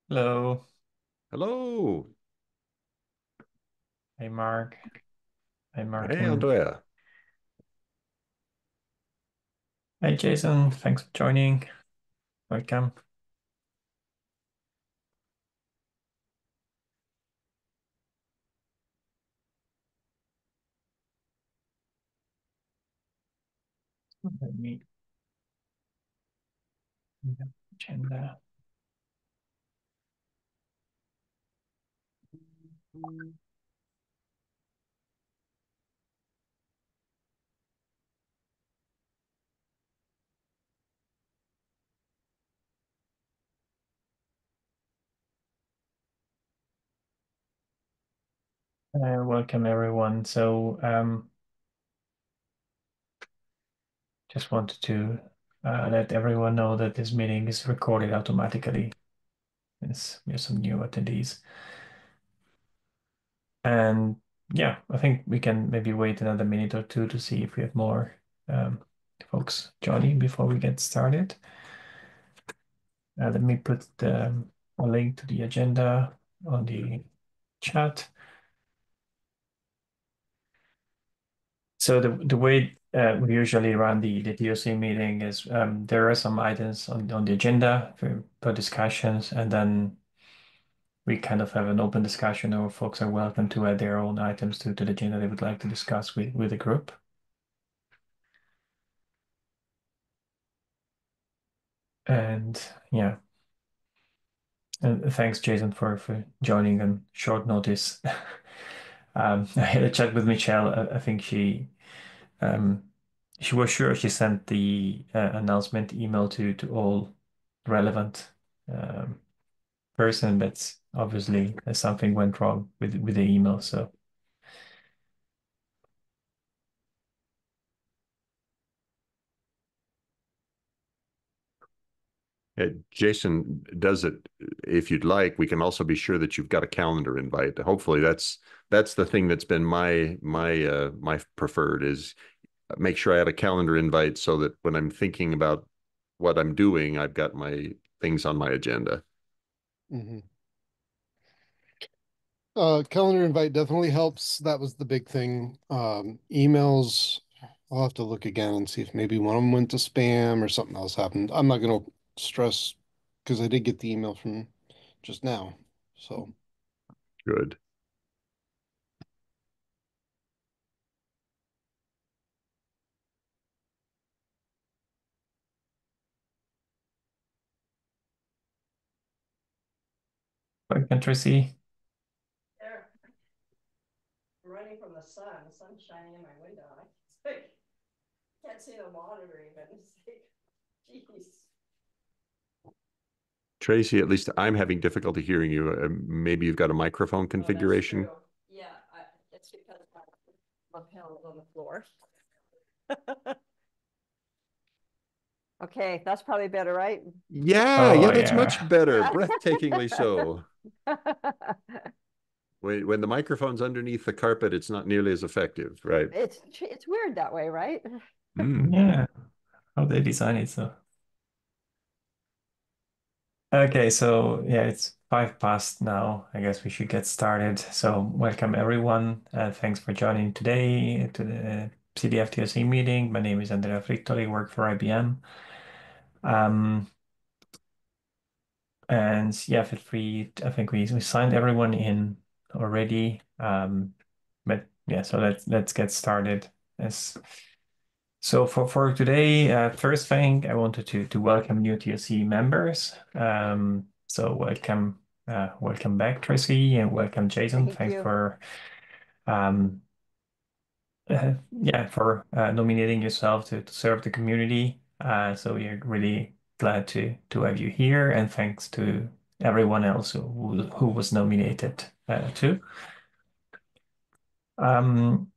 Hello. Hello. Hey, Mark. Hey, Hey, Martin. Andrea. Hey, Jason. Thanks for joining. Welcome. Let me agenda. Welcome, everyone. Just wanted to let everyone know that this meeting is recorded automatically since we have some new attendees. And yeah, I think we can maybe wait another minute or two to see if we have more um, folks joining before we get started. Let me put a link to the agenda on the chat. So the way we usually run the TOC meeting is there are some items on the agenda for discussions, and then we kind of have an open discussion, or folks are welcome to add their own items to the agenda they would like to discuss with the group. And yeah, and thanks, Jason, for joining on short notice. I had a chat with Michelle. I think um, she was sure she sent the announcement email to all relevant um, person, but obviously something went wrong with the email. So Jason does it. If you'd like, we can also be sure that you've got a calendar invite. Hopefully that's the thing that's been my preferred is make sure I have a calendar invite so that when I'm thinking about what I'm doing, I've got my things on my agenda. hmm Calendar invite definitely helps. That was the big thing. Emails, I'll have to look again and see if maybe one of them went to spam or something else happened. I'm not going to stress because I did get the email from just now. So, Good. what can Tracy? There, I'm running from the sun. The sun's shining in my window. It's like, can't see the monitor even. It's like, geez. Tracy, at least I'm having difficulty hearing you. Maybe you've got a microphone Oh, that's configuration. true. Yeah, it's because my lapel is on the floor. Okay, that's probably better, right? Yeah, Oh yeah, that's yeah. much better. Yeah. Breathtakingly so. When the microphone's underneath the carpet, it's not nearly as effective, right? It's weird that way, right? Mm. Yeah. How they design it so. Okay, so yeah, it's 5 past now. I guess we should get started. So welcome everyone. Thanks for joining today to the CDF TOC meeting. My name is Andrea Frittoli, work for IBM. Um, and yeah, feel free. I think we signed everyone in already. But yeah, so let's get started. Yes. So for today, first thing I wanted to welcome new TOC members. So welcome back, Tracy, and welcome Jason. Thank Thanks you. for um, yeah for nominating yourself to serve the community. So we're really glad to have you here, and thanks to everyone else who was nominated too. Um,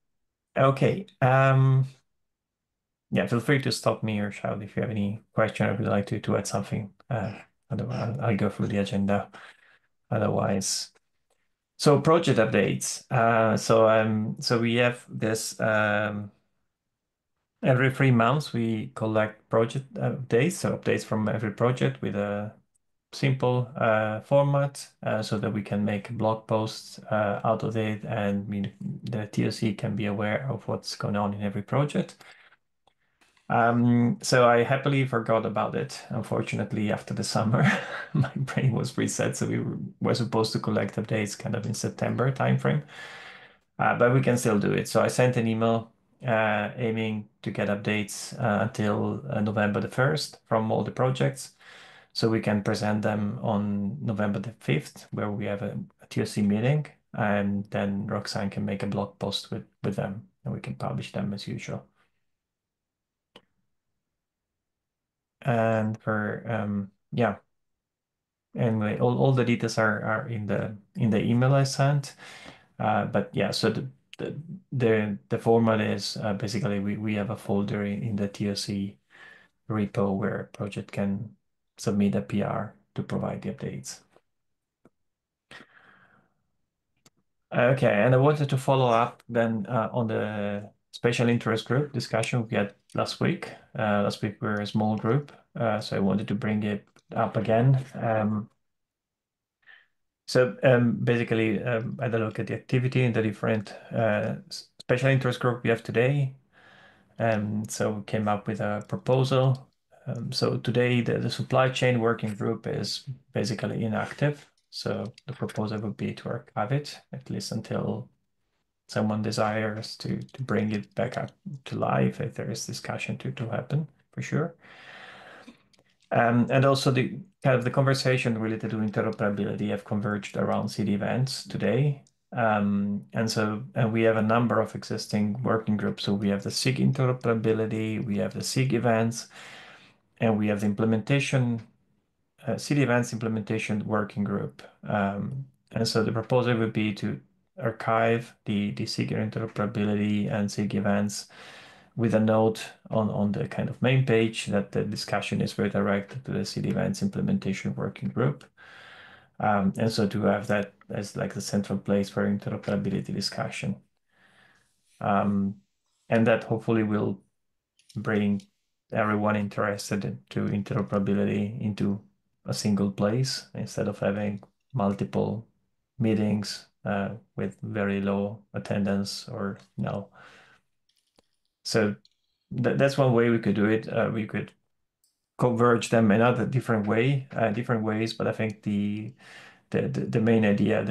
okay. Yeah, feel free to stop me or shout if you have any question or would like to add something. Otherwise, I'll go through the agenda. Otherwise, so project updates. So we have this every 3 months we collect project updates, so updates from every project with a simple format so that we can make blog posts out of it, and the TOC can be aware of what's going on in every project. So I happily forgot about it. Unfortunately, after the summer, my brain was reset, so we were supposed to collect updates kind of in September timeframe. But we can still do it. So I sent an email aiming to get updates until November the 1st from all the projects. So we can present them on November the 5th, where we have a TOC meeting, and then Roxanne can make a blog post with them, and we can publish them as usual. And yeah, anyway, all the details are in the email I sent. But yeah, so the format is basically we have a folder in the TOC repo where a project can submit a PR to provide the updates. Okay, and I wanted to follow up then on the special interest group discussion we had last week. Last week we were a small group, so I wanted to bring it up again. So basically, I had a look at the activity in the different special interest group we have today. So we came up with a proposal. So today the supply chain working group is basically inactive. So the proposal would be to archive it, at least until someone desires to bring it back up to life if there is discussion to happen, for sure. And also the kind of the conversation related to interoperability have converged around CD events today. And we have a number of existing working groups. So we have the SIG interoperability, we have the SIG events, and we have the implementation, CD events implementation working group. And so the proposal would be to archive the SIG interoperability and SIG events with a note on the kind of main page that the discussion is redirected to the CD events implementation working group. And so to have that as like the central place for interoperability discussion. And that hopefully will bring everyone interested to interoperability into a single place instead of having multiple meetings with very low attendance or no. So that's one way we could do it. We could converge them in other different ways, but I think the main idea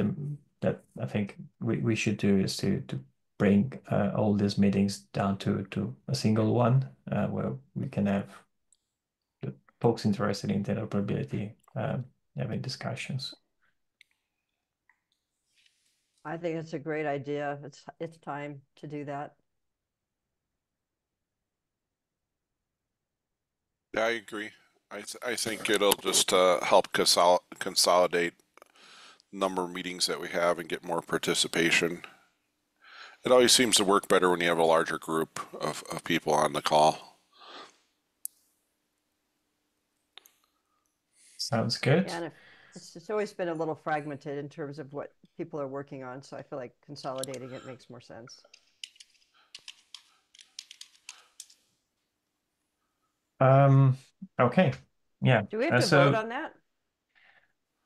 that I think we should do is to bring all these meetings down to a single one where we can have the folks interested in interoperability having discussions. I think it's a great idea. It's time to do that. Yeah, I agree. I think it'll just help consolidate number of meetings that we have and get more participation. It always seems to work better when you have a larger group of people on the call. Sounds good. Yeah, and it's always been a little fragmented in terms of what people are working on, so I feel like consolidating it makes more sense. Okay. Yeah. Do we have to So vote on that?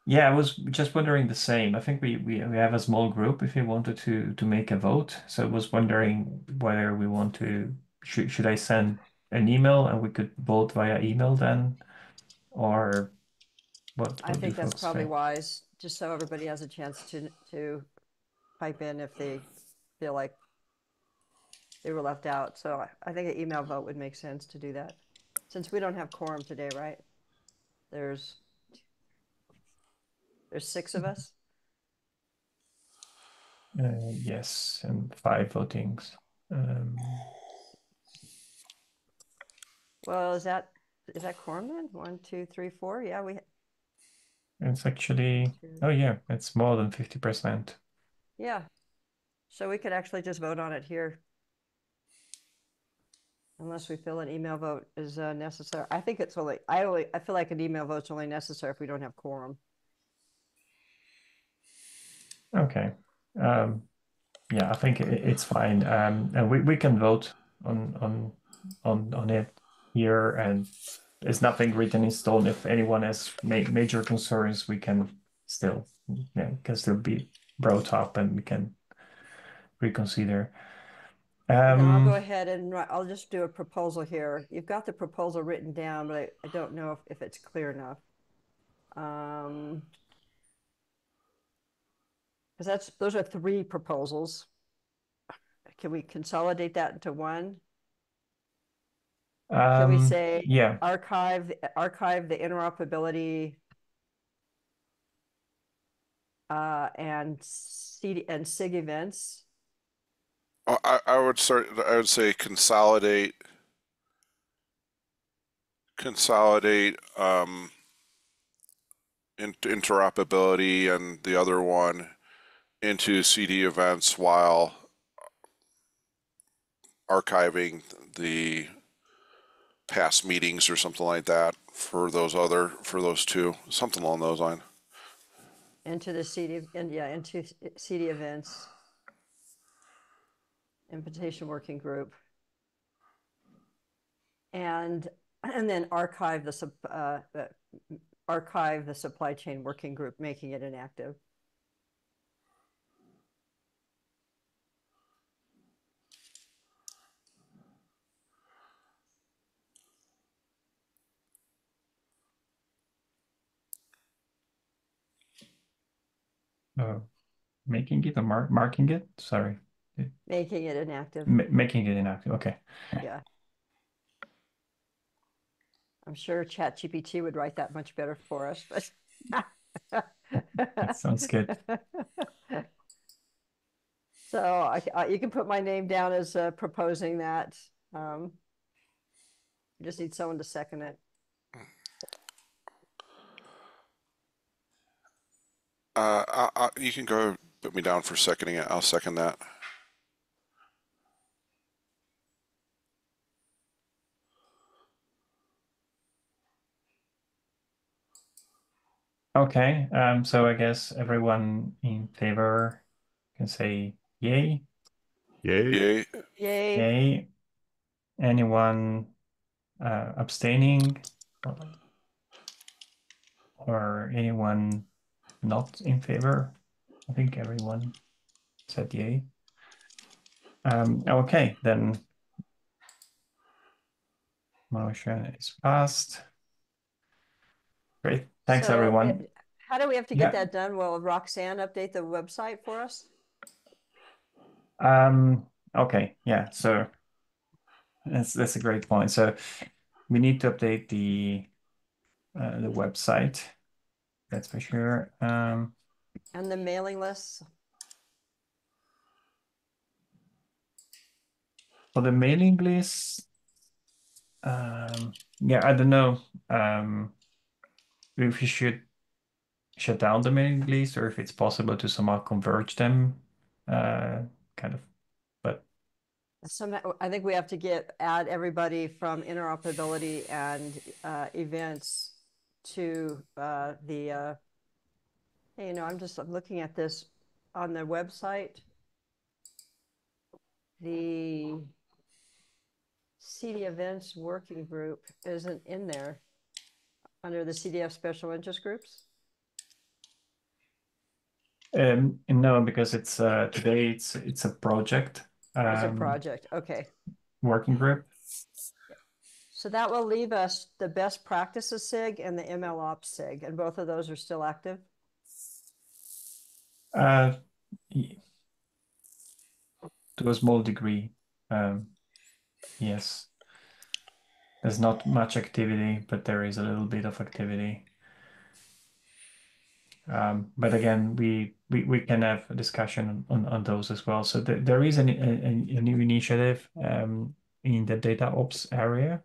yeah, I was just wondering the same. I think we have a small group if we wanted to make a vote. So I was wondering whether we want to should I send an email and we could vote via email then, or I what do think that's folks probably think? wise, just so everybody has a chance to pipe in if they feel like they were left out. So I think an email vote would make sense to do that. Since we don't have quorum today, right? There's 6 of us. Yes, and 5 votings. Well, is that quorum then? 1, 2, 3, 4. Yeah, It's actually, oh yeah, it's more than 50%. yeah. So we could actually just vote on it here. Unless we feel an email vote is necessary. I think it's only, I feel like an email vote's only necessary if we don't have quorum. Okay. Yeah, I think it's fine. And we can vote on it here, and there's nothing written in stone. If anyone has major concerns, we can still, yeah, can still be brought up and we can reconsider. And then I'll go Um, ahead and I'll just do a proposal here. You've got the proposal written down, but I don't know if it's clear enough. Because those are 3 proposals. Can we consolidate that into one? Can we say yeah. archive the interoperability and SIG events? I would start. I would say consolidate interoperability and the other one into CD events while archiving the past meetings or something like that for those two, something along those lines. Into the CD into CD events, invitation working group, and then archive the supply chain working group, making it inactive. Uh, Making it or marking it? Sorry. Making it inactive. Making it inactive. Okay. Yeah. I'm sure ChatGPT would write that much better for us, but That sounds good. So you can put my name down as proposing that. You just need someone to second it. You can go put me down for seconding it. I'll second that. Okay. So I guess everyone in favor can say yay. Yay. Yay. Yay. Yay. Anyone abstaining or anyone not in favor? I think everyone said yay. Okay, then motion is passed. Great. Thanks, So everyone. how do we have to get Yeah. that done? Will Roxanne update the website for us? Okay. Yeah. So that's a great point. So we need to update the website. That's for sure. And the mailing lists? For the mailing list, yeah, I don't know if you should shut down the mailing list or if it's possible to somehow converge them, kind of. But I think we have to add everybody from interoperability and events to the. Hey, I'm looking at this on the website. The CD events working group isn't in there under the CDF special interest groups. no, because it's today it's a project. It's a project. Okay. Working group. So that will leave us the best practices SIG and the MLOps SIG, and both of those are still active. Uh, to a small degree, yes. There's not much activity, but there is a little bit of activity. But again, we can have a discussion on those as well. So there is a new initiative in the data ops area.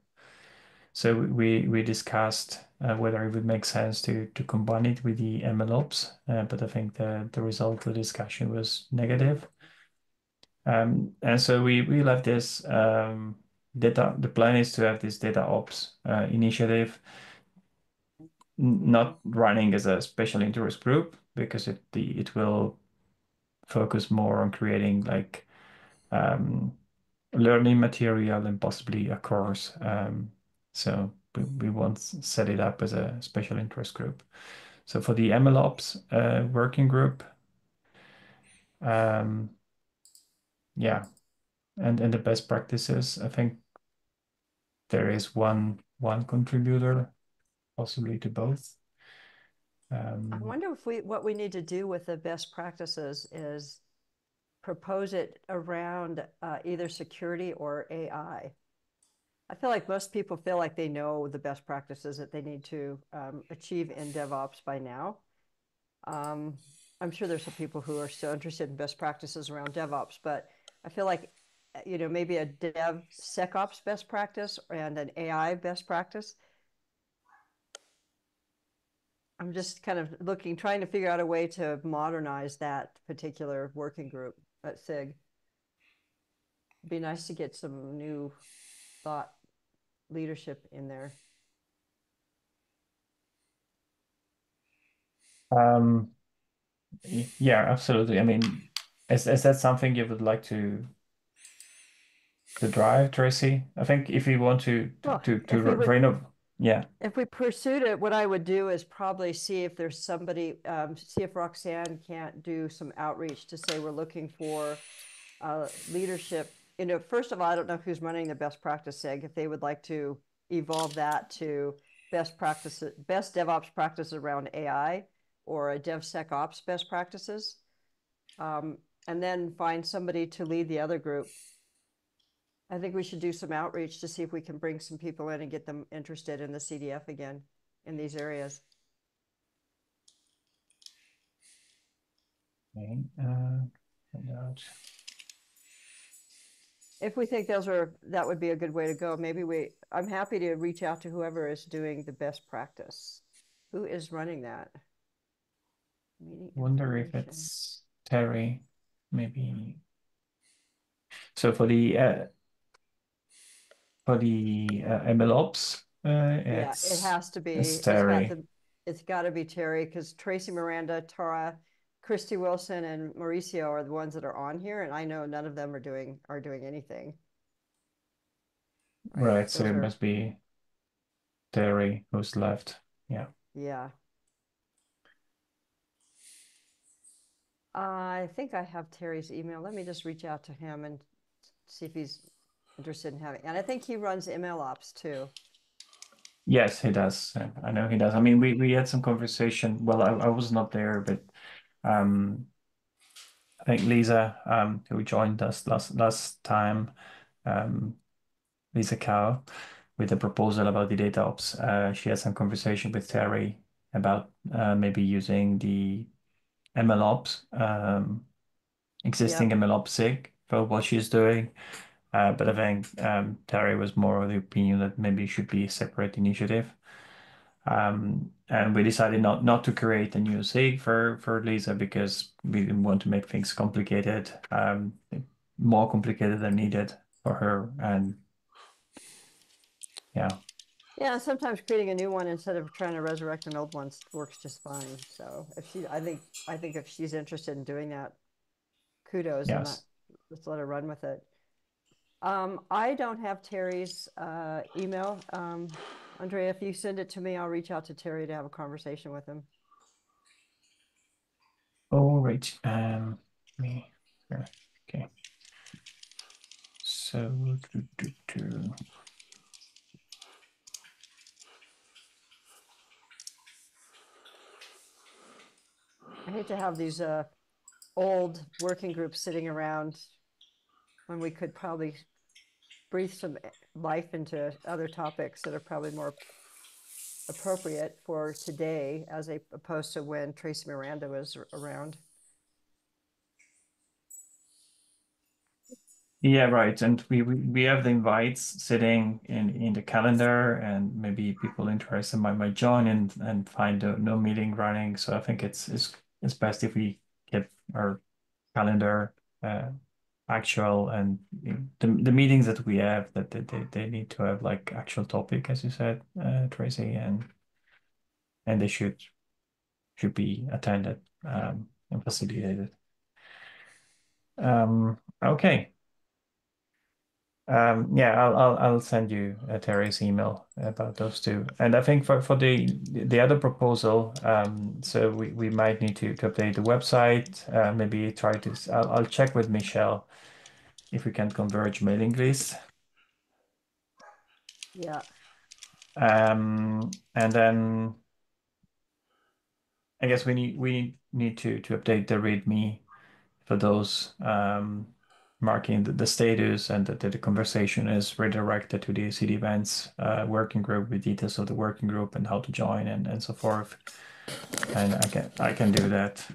So we discussed whether it would make sense to combine it with the MLOps, but I think the result of the discussion was negative. And so we left this data. The plan is to have this data ops initiative not running as a special interest group because it will focus more on creating like learning material and possibly a course. So we won't set it up as a special interest group. So for the MLOps working group, um, yeah, and the best practices, I think there is one contributor, possibly to both. I wonder if what we need to do with the best practices is propose it around either security or AI. I feel like most people feel like they know the best practices that they need to achieve in DevOps by now. I'm sure there's some people who are still interested in best practices around DevOps, but I feel like, maybe a DevSecOps best practice and an AI best practice. I'm just kind of trying to figure out a way to modernize that particular working group at SIG. It'd be nice to get some new thought leadership in there. Yeah, absolutely. I mean, is that something you would like to drive, Tracy? I think if you want Well, to renovate, yeah. if we pursued it, what I would do is probably see if there's somebody, see if Roxanne can't do some outreach to say we're looking for leadership. First of all, I don't know who's running the best practice SIG, if they would like to evolve that to best DevOps practices around AI or a DevSecOps best practices. And then find somebody to lead the other group. I think we should do some outreach to see if we can bring some people in and get them interested in the CDF again in these areas. Okay, If we think that would be a good way to go, I'm happy to reach out to whoever is doing the best practice. Who is running that? Meeting wonder if information. it's Terry, maybe. So for the MLOps, Yeah, it has to it's be. Terry. It's got to be Terry, because Tracy Miranda, Tara, Christy Wilson, and Mauricio are the ones that are on here, and I know none of them are doing anything. Right, so Those it are, must be Terry who's left. Yeah. yeah. I think I have Terry's email. Let me just reach out to him and see if he's interested in having. And I think he runs MLOps too. Yes, he does. I know he does. I mean, we had some conversation. Well, I was not there, but um, I think Lisa, who joined us last time, um, Lisa Cow, with a proposal about the data ops. She had some conversation with Terry about maybe using the MLOps, existing Yep. MLOps SIG for what she's doing. But I think Terry was more of the opinion that maybe it should be a separate initiative. And we decided not to create a new SIG for Lisa because we didn't want to make things complicated, more complicated than needed for her. And yeah, Yeah, sometimes creating a new one instead of trying to resurrect an old one works just fine. So I think if she's interested in doing that, kudos, and yes. let's let her run with it. I don't have Terry's email. Andrea, if you send it to me, I'll reach out to Terry to have a conversation with him. All right. Me. Sure. Okay. So I hate to have these old working groups sitting around when we could probably breathe some life into other topics that are probably more appropriate for today as opposed to when Tracy Miranda was around. Yeah, right. And we have the invites sitting in the calendar, and maybe people interested might join and find no meeting running. So I think it's best if we get our calendar actual, and the meetings that we have, that they need to have like actual topic, as you said, Tracy, and they should be attended and facilitated. Okay. Yeah, I'll send you Terry's email about those two. And I think for the other proposal, so we might need to update the website. Maybe try to. I'll check with Michelle if we can converge mailing lists. Yeah. And then I guess we need to update the README for those, marking the status and that the conversation is redirected to the CD events working group with details of the working group and how to join and so forth. And I can do that.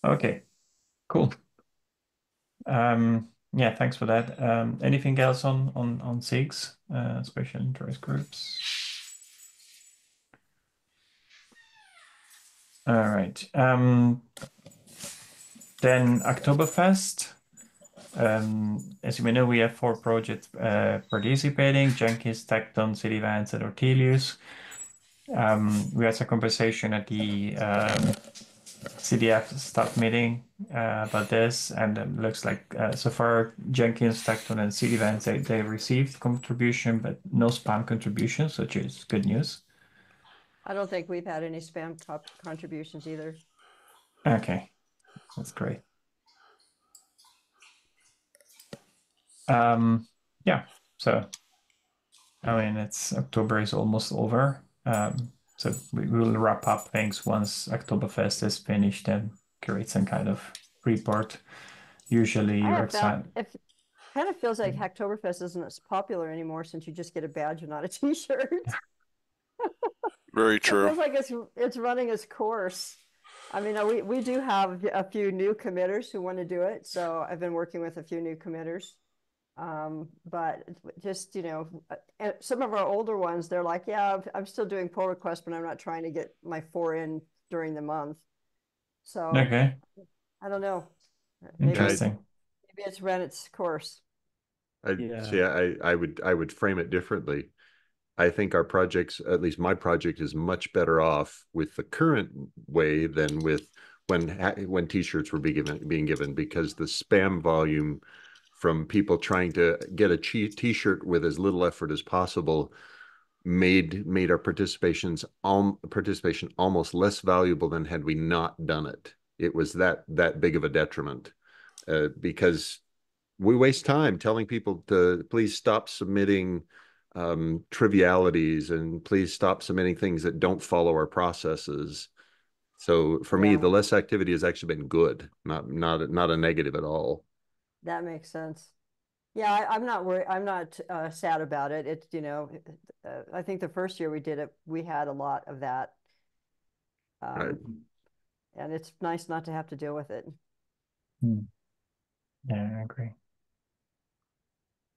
Okay, cool. Yeah, thanks for that. Anything else on SIGs, special interest groups? All right. Then Oktoberfest. As you may know, we have 4 projects participating: Jenkins, Tecton, City Vans, and Ortelius. We had a conversation at the CDF staff meeting about this, and it looks like so far Jenkins, Tecton, and City Vans they received contribution, but no spam contributions, which is good news. I don't think we've had any spam contributions either. Okay, that's great. Yeah, so I mean, October is almost over. So we will wrap up things once Oktoberfest is finished and create some kind of report. Usually I you're have found excited. it kind of feels like Hacktoberfest isn't as popular anymore since you just get a badge and not a t-shirt. Very It true. feels like it's running its course. I mean, we do have a few new committers who want to do it, so I've been working with a few new committers. But just, some of our older ones, they're like, yeah, I'm still doing pull requests, but I'm not trying to get my 4 in during the month. So Okay, I don't know. Maybe interesting. maybe it's run its course. I Yeah. see. I would frame it differently. I think our projects, at least my project, is much better off with the current way than with when t-shirts were being given, because the spam volume from people trying to get a t-shirt with as little effort as possible made our participation almost less valuable than had we not done it. It was that big of a detriment, because we waste time telling people to please stop submitting trivialities and please stop submitting things that don't follow our processes. So for me, Yeah, the less activity has actually been good, not a negative at all. that makes sense. Yeah, I'm not worried. I'm not sad about it. It's, I think the first year we did it, we had a lot of that. Right. And it's nice not to have to deal with it. Hmm. Yeah, I agree.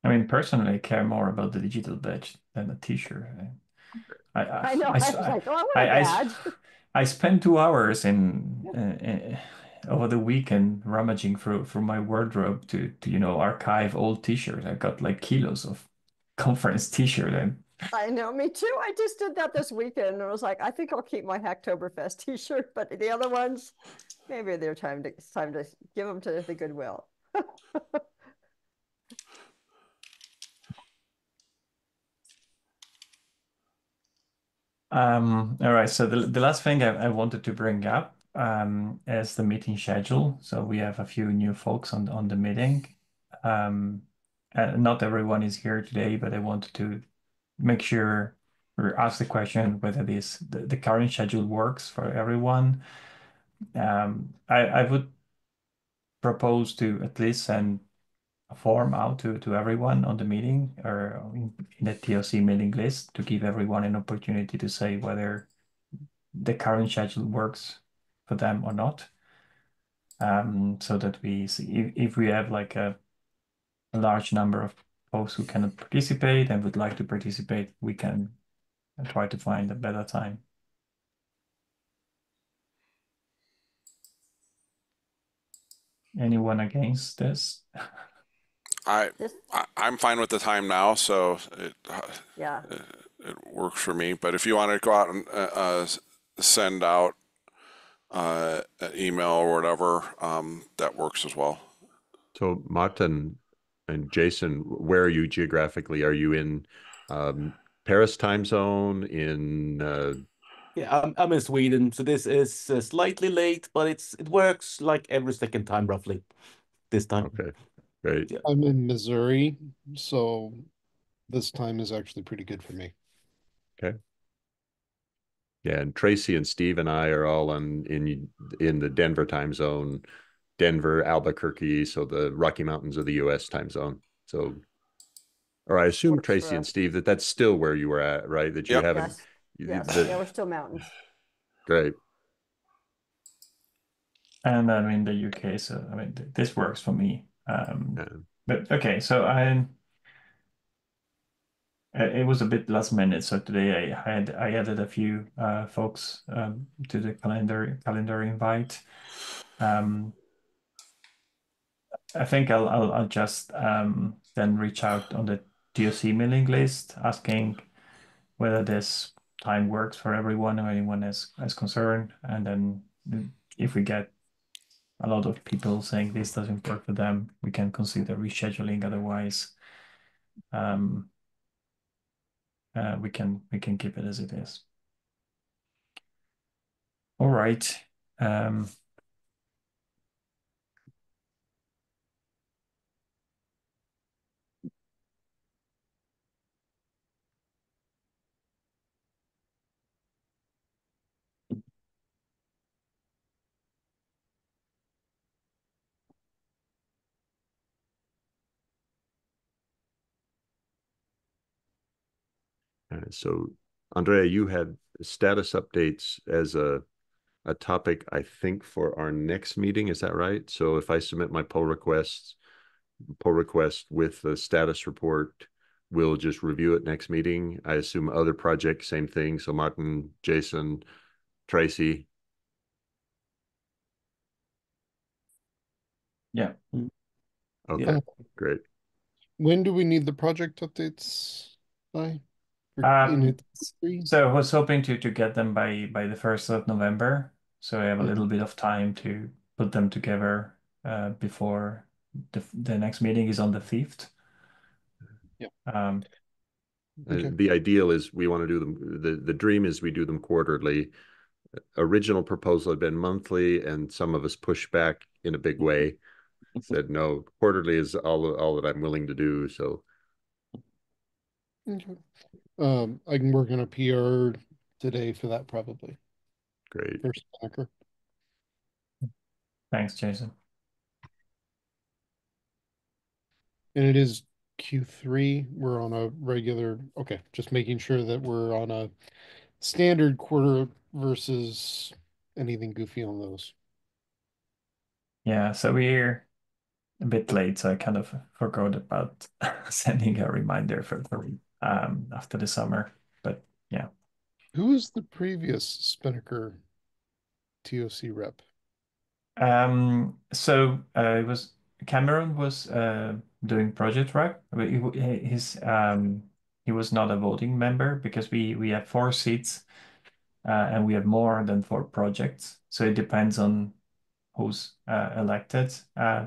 I mean, personally, I care more about the digital badge than the t-shirt. I know. I was like, oh, I want a I, badge. I spent 2 hours in over the weekend rummaging through my wardrobe to archive old t-shirts. I got like kilos of conference t-shirt and I know, me too. I just did that this weekend, and I was like, I think I'll keep my Hacktoberfest T-shirt, but the other ones, maybe it's time to give them to the Goodwill. all right. So the last thing I wanted to bring up is the meeting schedule. So we have a few new folks on the meeting. Not everyone is here today, but I wanted to make sure or ask the question whether the current schedule works for everyone. I would propose to at least send a form out to everyone on the meeting or in the TOC mailing list to give everyone an opportunity to say whether the current schedule works for them or not. So that we see if we have like a large number of folks who cannot participate and would like to participate, we can try to find a better time. Anyone against this? I, This, I'm fine with the time now, so yeah, it works for me. But if you want to go out and send out an email or whatever, that works as well. So Martin and Jason, where are you geographically? Are you in Paris time zone? Yeah, I'm in Sweden, so this is slightly late, but it works like every second time roughly this time. Okay, great. Yeah. I'm in Missouri, so this time is actually pretty good for me. Okay. Yeah, and Tracy and Steve and I are all in the Denver time zone, Denver, Albuquerque, so the Rocky Mountains of the U.S. time zone. So, or I assume Works for Tracy and us. Steve that's still where you were at, right? That you Yep. haven't. Yes. The, Yeah, we're still mountains. great. And I'm in the UK, so I mean this works for me. Yeah. But okay, so it was a bit last minute, so today I added a few folks to the calendar invite. I think I'll just then reach out on the TOC mailing list asking whether this time works for everyone or anyone is concerned, and then if we get a lot of people saying this doesn't work for them, we can consider rescheduling. Otherwise, we can keep it as it is. All right. So, Andrea, you had status updates as a topic, I think, for our next meeting. Is that right? So if I submit my pull request with the status report, we'll just review it next meeting. I assume other projects, same thing. So Martin, Jason, Tracy. Yeah. Okay, Yeah. great. When do we need the project updates by? In Um, its three? so I was hoping to get them by the 1st of November. So I have a Mhm. little bit of time to put them together before the next meeting is on the 5th. Yep. Um, Okay. The ideal is we want to do them. The dream is we do them quarterly. Original proposal had been monthly, and some of us pushed back in a big way. Said no, quarterly is all that I'm willing to do. So Okay. I can work on a PR today for that probably. great. First backer. Thanks, Jason. And it is Q3. We're on a regular, okay, just making sure that we're on a standard quarter versus anything goofy on those. Yeah, so we're a bit late, so I kind of forgot about sending a reminder for after the summer. But yeah. Who was the previous Spinnaker TOC rep? So it was Cameron was doing project rep. But he was not a voting member because we have 4 seats and we have more than 4 projects. So it depends on who's elected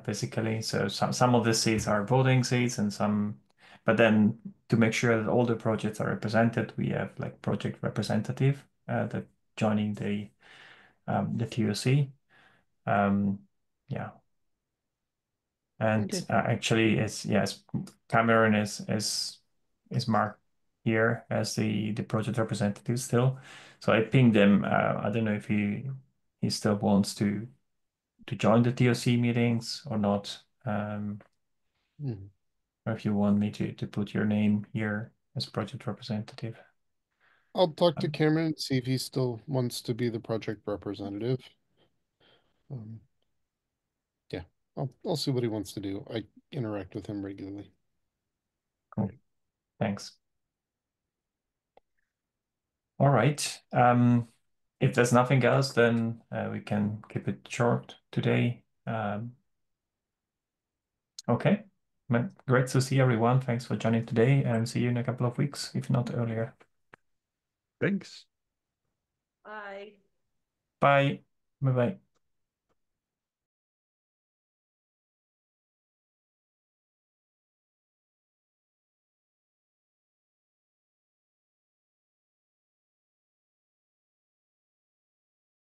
basically. So some of the seats are voting seats and some, but then to make sure that all the projects are represented, we have like project representative that joining the TOC. Yeah. And Okay. actually, it's yes, Cameron is marked here as the project representative still. So I pinged him. I don't know if he still wants to join the TOC meetings or not. Mhm. Or if you want me to put your name here as project representative. I'll talk to Um, Cameron and see if he still wants to be the project representative. Um, yeah, I'll see what he wants to do. I interact with him regularly. cool. Thanks. All right. If there's nothing else, then we can keep it short today. Okay. Well, great to see everyone. Thanks for joining today and see you in a couple of weeks, if not earlier. Thanks. Bye. Bye. Bye bye.